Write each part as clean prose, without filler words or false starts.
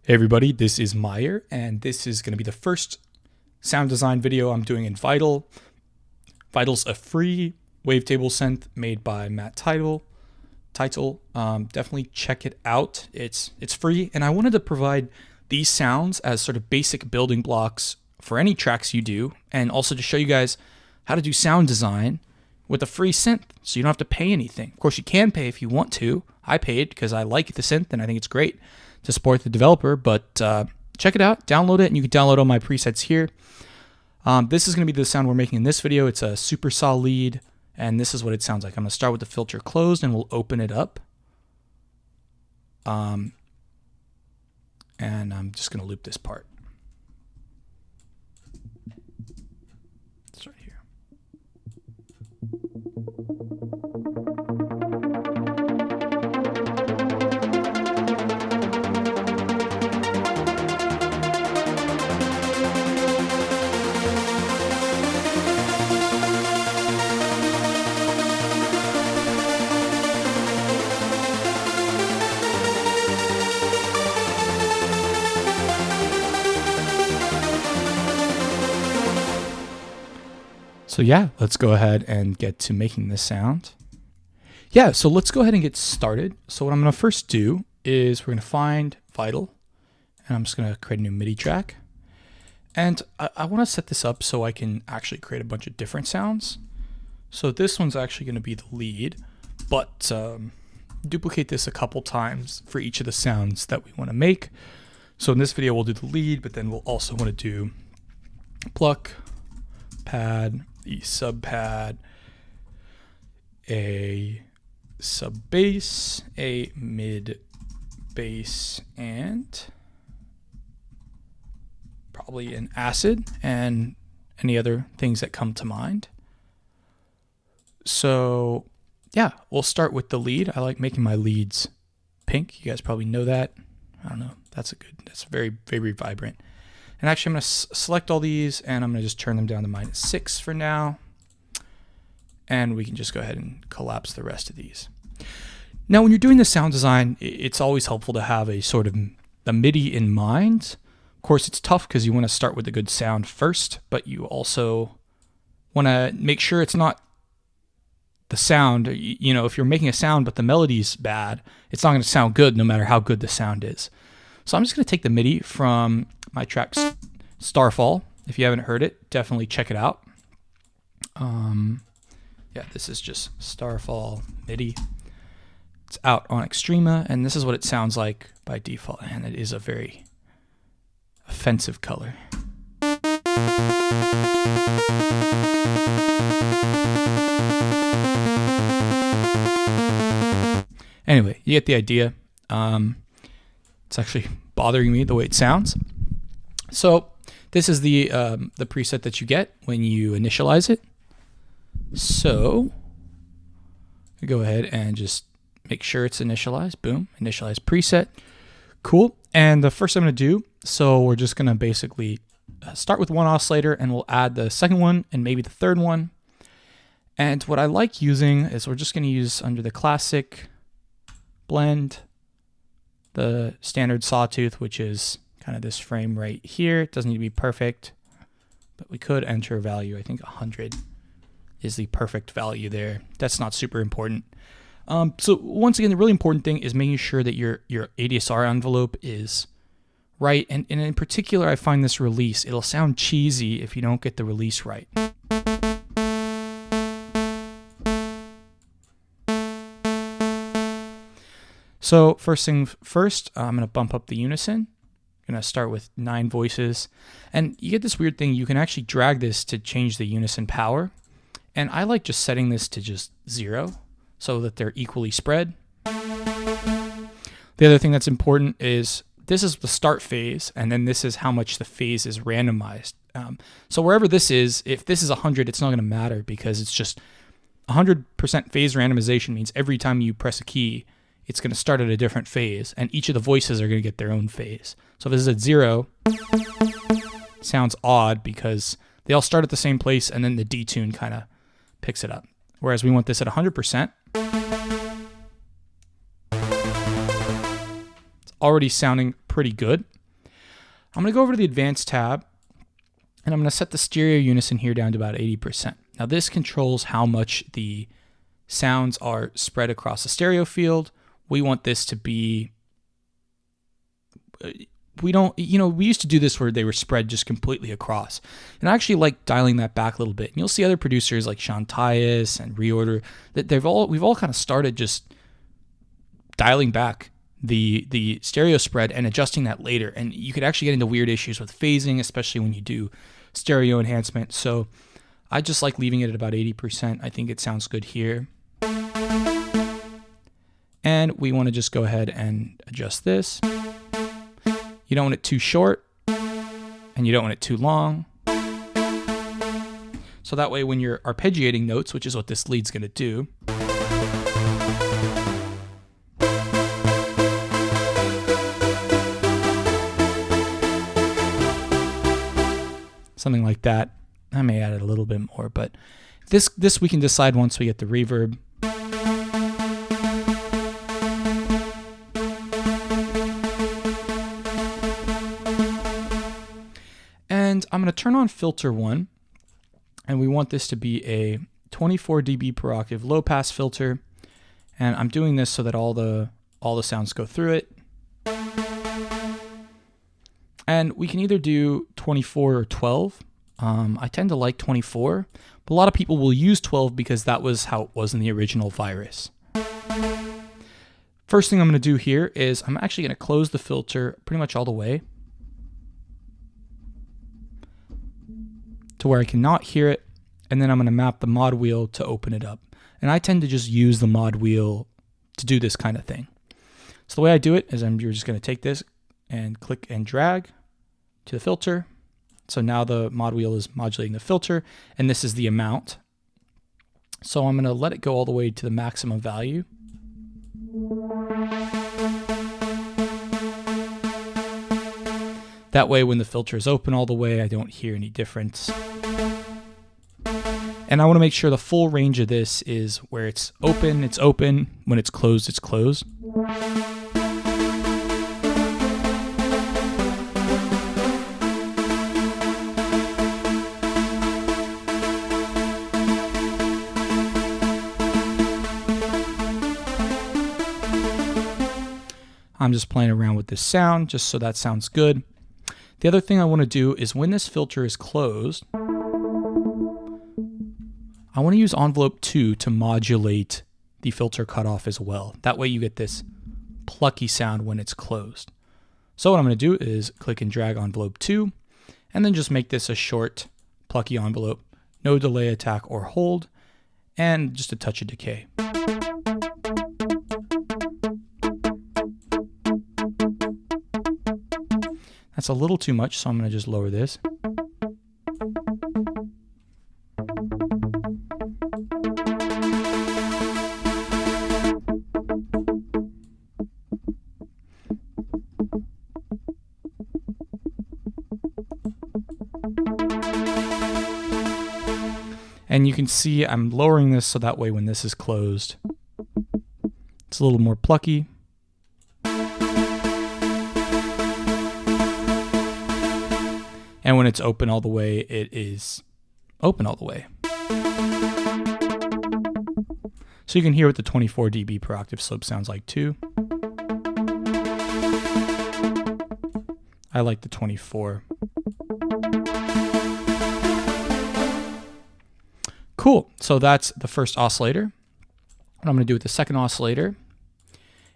Hey everybody, this is Meyer, and this is going to be the first sound design video I'm doing in Vital. Vital's a free wavetable synth made by Matt Title. Definitely check it out. It's free, and I wanted to provide these sounds as sort of basic building blocks for any tracks you do, and also to show you guys how to do sound design with a free synth, so you don't have to pay anything. Of course, you can pay if you want to. I paid because I like the synth and I think it's great to support the developer, but check it out, download it, and you can download all my presets here. This is going to be the sound we're making in this video. It's a Supersaw lead, and this is what it sounds like. I'm going to start with the filter closed, and we'll open it up. And I'm just going to loop this part. It's right here. So yeah, let's go ahead and get to making this sound. Yeah, so let's go ahead and get started. So what I'm going to first do is we're going to find Vital, and I'm just going to create a new MIDI track. And I want to set this up so I can actually create a bunch of different sounds. So this one's actually going to be the lead, but duplicate this a couple times for each of the sounds that we want to make. So in this video, we'll do the lead, but then we'll also want to do pluck, pad, the sub pad, a sub bass, a mid bass, and probably an acid, and any other things that come to mind. So yeah, we'll start with the lead. I like making my leads pink. You guys probably know that. I don't know. That's very, very vibrant. And actually, I'm going to select all these, and I'm going to just turn them down to -6 for now. And we can just go ahead and collapse the rest of these. Now, when you're doing the sound design, it's always helpful to have a sort of the MIDI in mind. Of course, it's tough because you want to start with a good sound first, but you also want to make sure it's not the sound. You know, if you're making a sound but the melody's bad, it's not going to sound good no matter how good the sound is. So I'm just going to take the MIDI from my track Starfall. If you haven't heard it, definitely check it out. Yeah, this is just Starfall MIDI. It's out on Extrema, and this is what it sounds like by default, and it is a very offensive color. Anyway, you get the idea. It's actually bothering me the way it sounds. So this is the preset that you get when you initialize it. So go ahead and just make sure it's initialized. Boom, initialize preset. Cool. And the first I'm going to do, so we're just going to basically start with one oscillator, and we'll add the second one and maybe the third one. And what I like using is we're just going to use under the classic blend the standard sawtooth, which is kind of this frame right here. It doesn't need to be perfect, but we could enter a value. I think 100 is the perfect value there. That's not super important. So once again, the really important thing is making sure that your ADSR envelope is right. And in particular, I find this release, it'll sound cheesy if you don't get the release right. So first thing first, I'm going to bump up the unison. I'm going to start with 9 voices. And you get this weird thing. You can actually drag this to change the unison power. And I like just setting this to just 0 so that they're equally spread. The other thing that's important is this is the start phase, and then this is how much the phase is randomized. So wherever this is, if this is 100, it's not going to matter because it's just 100% phase randomization means every time you press a key, it's going to start at a different phase, and each of the voices are going to get their own phase. So if this is at 0, it sounds odd because they all start at the same place, and then the detune kind of picks it up. Whereas we want this at 100%. It's already sounding pretty good. I'm going to go over to the Advanced tab, and I'm going to set the stereo unison here down to about 80%. Now this controls how much the sounds are spread across the stereo field. We want this to be, we used to do this where they were spread just completely across. And I actually like dialing that back a little bit. And you'll see other producers like Sean Tyas and Reorder that we've all kind of started just dialing back the stereo spread and adjusting that later. And you could actually get into weird issues with phasing, especially when you do stereo enhancement. So I just like leaving it at about 80%. I think it sounds good here. And we want to just go ahead and adjust this. You don't want it too short, and you don't want it too long. So that way when you're arpeggiating notes, which is what this lead's going to do, something like that. I may add it a little bit more, but this we can decide once we get the reverb. And I'm going to turn on filter 1, and we want this to be a 24 dB per octave low pass filter. And I'm doing this so that all the sounds go through it. And we can either do 24 or 12. I tend to like 24, but a lot of people will use 12 because that was how it was in the original Virus. First thing I'm going to do here is I'm actually going to close the filter pretty much all the way to where I cannot hear it, and then I'm going to map the mod wheel to open it up. And I tend to just use the mod wheel to do this kind of thing. So the way I do it is you're just going to take this and click and drag to the filter. So now the mod wheel is modulating the filter, and this is the amount. So I'm going to let it go all the way to the maximum value. That way when the filter is open all the way, I don't hear any difference. And I want to make sure the full range of this is where it's open, when it's closed, it's closed. I'm just playing around with this sound just so that sounds good. The other thing I want to do is when this filter is closed, I want to use envelope 2 to modulate the filter cutoff as well. That way you get this plucky sound when it's closed. So what I'm going to do is click and drag envelope 2 and then just make this a short plucky envelope, no delay, attack, or hold, and just a touch of decay. That's a little too much, so I'm going to just lower this. And you can see I'm lowering this so that way when this is closed, it's a little more plucky. And when it's open all the way, it is open all the way. So you can hear what the 24 dB per octave slope sounds like too. I like the 24. Cool, so that's the first oscillator. What I'm going to do with the second oscillator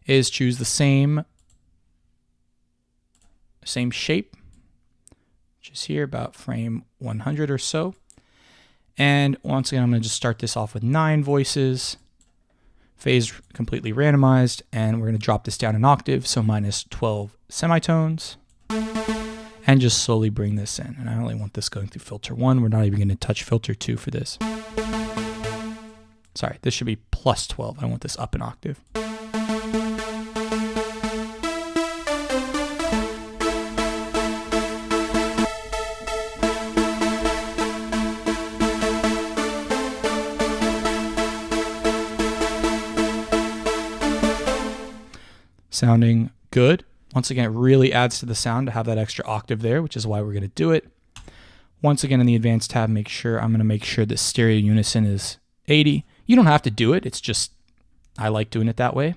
is choose the same shape, which is here about frame 100 or so. And once again, I'm going to just start this off with 9 voices, phase completely randomized, and we're going to drop this down an octave, so minus 12 semitones, and just slowly bring this in. And I only want this going through filter 1. We're not even going to touch filter 2 for this. Sorry, this should be plus 12. I want this up an octave. Sounding good. Once again, it really adds to the sound to have that extra octave there, which is why we're going to do it. Once again, in the advanced tab, I'm going to make sure the stereo unison is 80. You don't have to do it. It's just, I like doing it that way.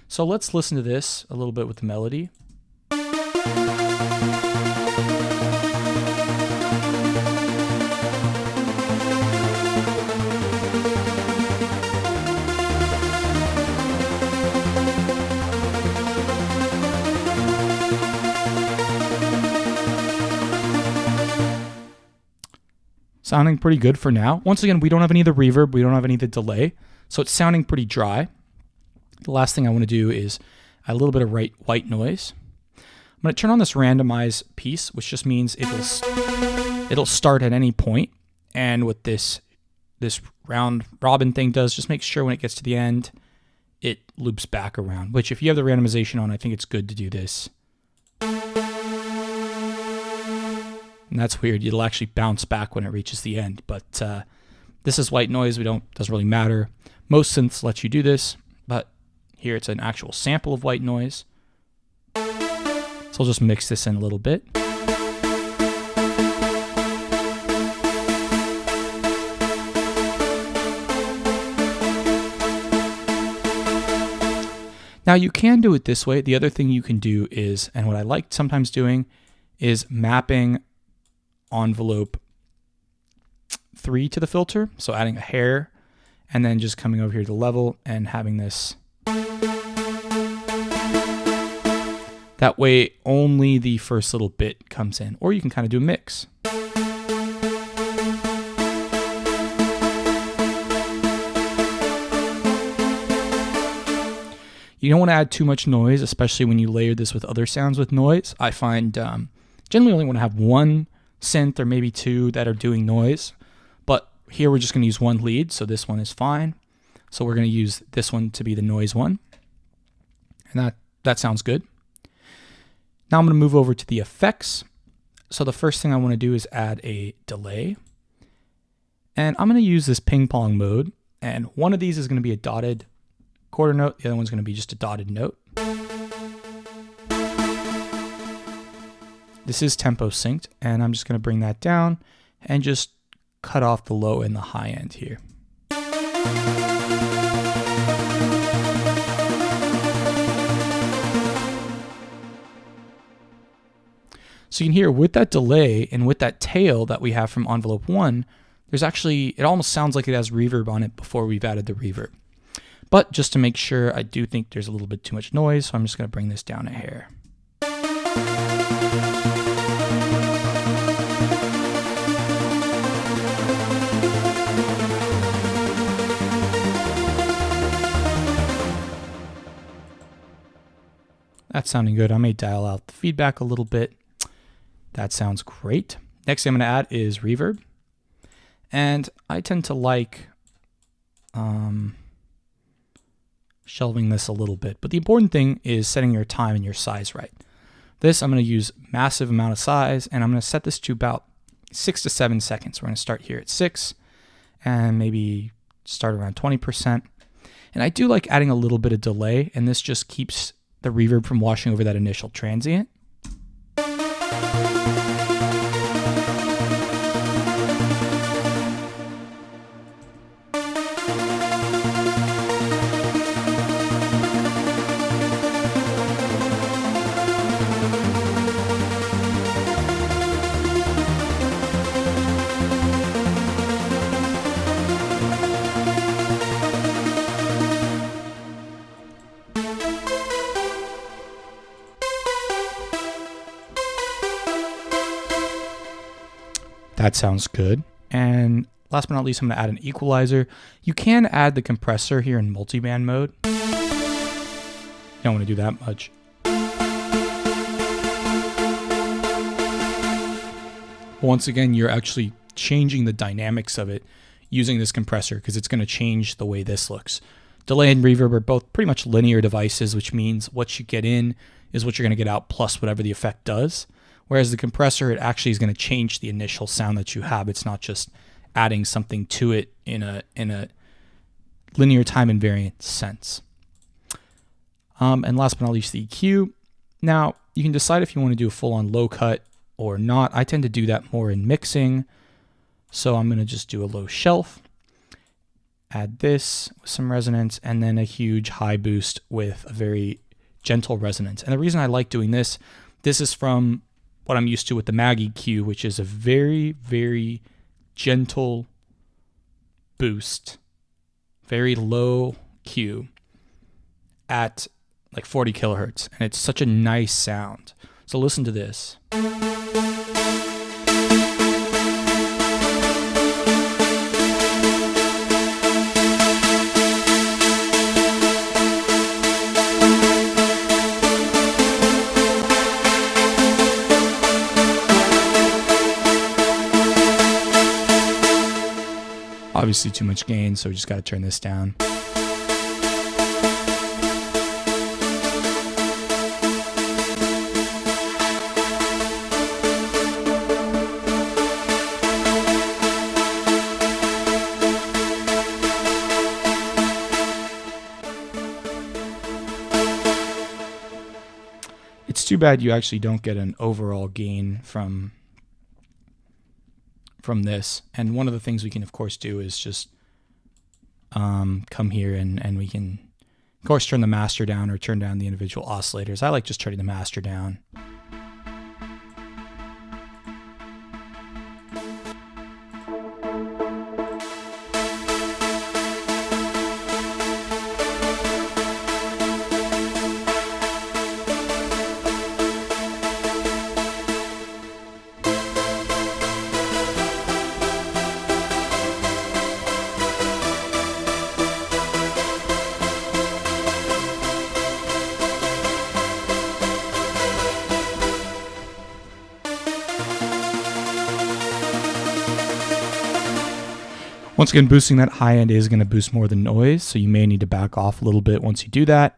So let's listen to this a little bit with the melody. Sounding pretty good for now. Once again, we don't have any of the reverb, we don't have any of the delay, so it's sounding pretty dry. The last thing I want to do is add a little bit of white noise. I'm going to turn on this randomize piece, which just means it'll start at any point. And what this round robin thing does, just make sure when it gets to the end, it loops back around. Which if you have the randomization on, I think it's good to do this. And that's weird. It'll actually bounce back when it reaches the end. But this is white noise. Doesn't really matter. Most synths let you do this, but here it's an actual sample of white noise. So I'll just mix this in a little bit. Now you can do it this way. The other thing you can do is, and what I like sometimes doing, is mapping envelope 3 to the filter. So adding a hair and then just coming over here to level and having this. That way only the first little bit comes in, or you can kind of do a mix. You don't want to add too much noise, especially when you layer this with other sounds with noise. I find generally only want to have one synth or maybe two that are doing noise, but here we're just going to use one lead, so this one is fine. So we're going to use this one to be the noise one, and that sounds good. Now I'm going to move over to the effects. So the first thing I want to do is add a delay, and I'm going to use this ping pong mode, and one of these is going to be a dotted quarter note, the other one's going to be just a dotted note. This is tempo synced, and I'm just going to bring that down and just cut off the low and the high end here. So you can hear with that delay and with that tail that we have from envelope 1, there's actually, it almost sounds like it has reverb on it before we've added the reverb. But just to make sure, I do think there's a little bit too much noise, so I'm just going to bring this down a hair. That's sounding good. I may dial out the feedback a little bit. That sounds great. Next thing I'm going to add is reverb. And I tend to like shelving this a little bit. But the important thing is setting your time and your size right. This, I'm going to use massive amount of size, and I'm going to set this to about 6 to 7 seconds. We're going to start here at 6 and maybe start around 20%. And I do like adding a little bit of delay, and this just keeps the reverb from washing over that initial transient. That sounds good. And last but not least, I'm going to add an equalizer. You can add the compressor here in multiband mode. You don't want to do that much. Once again, you're actually changing the dynamics of it using this compressor because it's going to change the way this looks. Delay and reverb are both pretty much linear devices, which means what you get in is what you're going to get out plus whatever the effect does. Whereas the compressor, it actually is going to change the initial sound that you have. It's not just adding something to it in a linear time invariant sense. And last but not least, the EQ. Now, you can decide if you want to do a full-on low cut or not. I tend to do that more in mixing. So I'm going to just do a low shelf, add this with some resonance, and then a huge high boost with a very gentle resonance. And the reason I like doing this is from what I'm used to with the Mag EQ, which is a very, very gentle boost, very low Q at like 40 kilohertz. And it's such a nice sound. So listen to this. Obviously too much gain, so we just got to turn this down. It's too bad you actually don't get an overall gain from this. And one of the things we can of course do is just come here and we can of course turn the master down or turn down the individual oscillators. I like just turning the master down. Once again, boosting that high end is going to boost more the noise, so you may need to back off a little bit once you do that.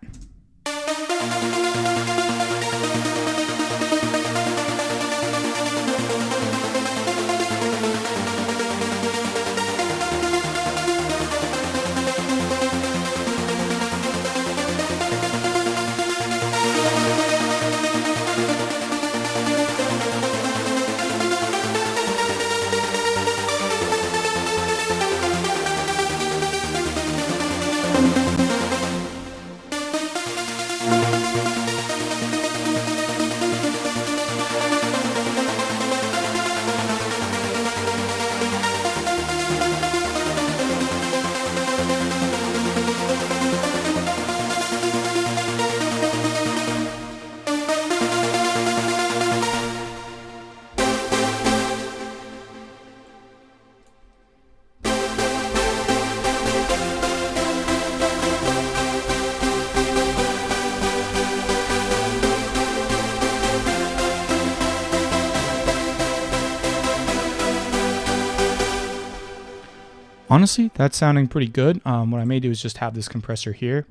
Honestly, that's sounding pretty good. What I may do is just have this compressor here.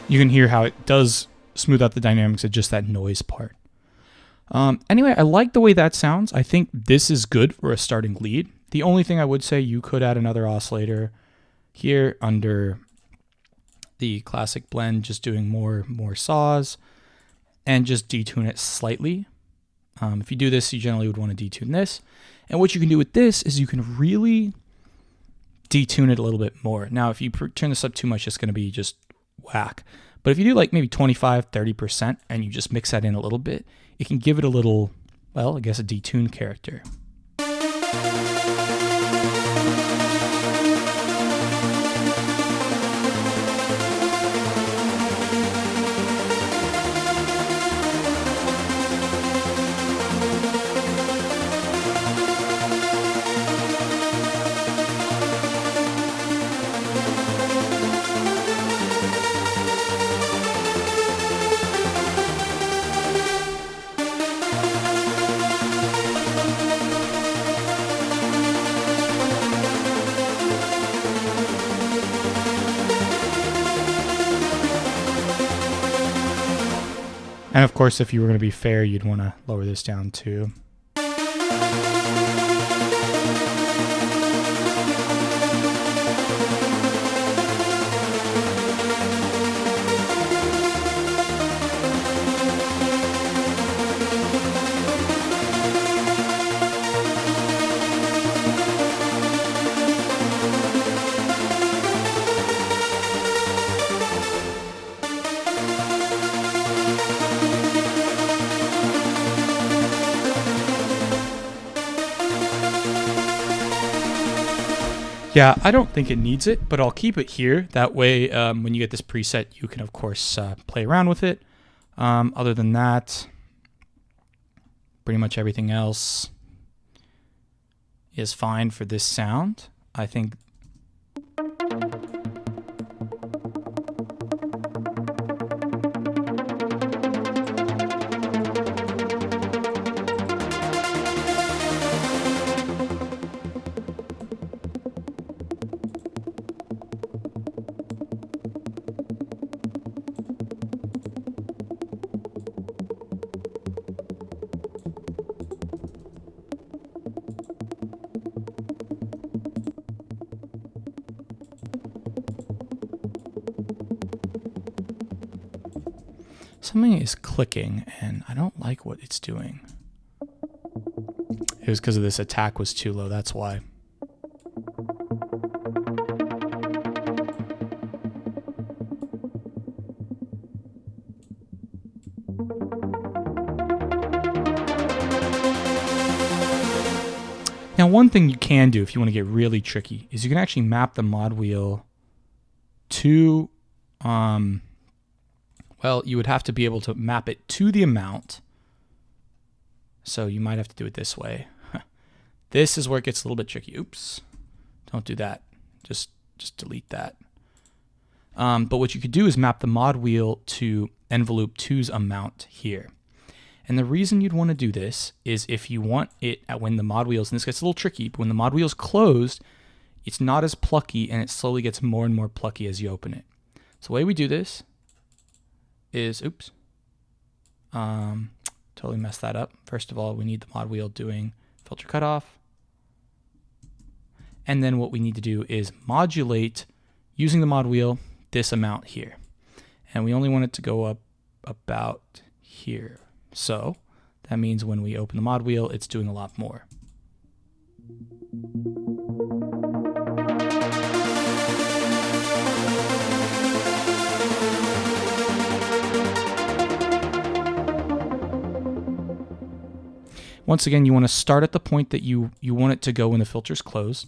You can hear how it does smooth out the dynamics of just that noise part. Anyway, I like the way that sounds. I think this is good for a starting lead. The only thing I would say, you could add another oscillator here under the classic blend, just doing more saws, and just detune it slightly. If you do this, you generally would want to detune this. And what you can do with this is you can really detune it a little bit more. Now, if you turn this up too much, it's going to be just whack. But if you do like maybe 25, 30% and you just mix that in a little bit, it can give it a little, well, I guess a detuned character. And of course, if you were going to be fair, you'd want to lower this down too. Yeah, I don't think it needs it, but I'll keep it here. That way, when you get this preset, you can, of course, play around with it. Other than that, pretty much everything else is fine for this sound. I think... Something is clicking, and I don't like what it's doing. It was because of this attack was too low, that's why. Now, one thing you can do if you want to get really tricky is you can actually map the mod wheel to... well, you would have to be able to map it to the amount. So you might have to do it this way. This is where it gets a little bit tricky. Oops. Don't do that. Just delete that. But what you could do is map the mod wheel to envelope 2's amount here. And the reason you'd want to do this is if you want it at when the mod wheels, and this gets a little tricky, but when the mod wheel's closed, it's not as plucky and it slowly gets more and more plucky as you open it. So the way we do this is, oops, totally messed that up. First of all, we need the mod wheel doing filter cutoff. And then what we need to do is modulate using the mod wheel this amount here. And we only want it to go up about here. So that means when we open the mod wheel, it's doing a lot more. Once again, you want to start at the point that you want it to go when the filter's closed.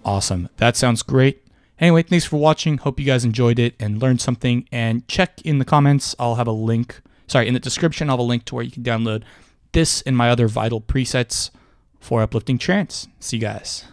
Awesome. That sounds great. Anyway, thanks for watching. Hope you guys enjoyed it and learned something. And check in the comments. I'll have a link. Sorry, in the description, I'll have a link to where you can download this and my other vital presets for uplifting trance. See you guys.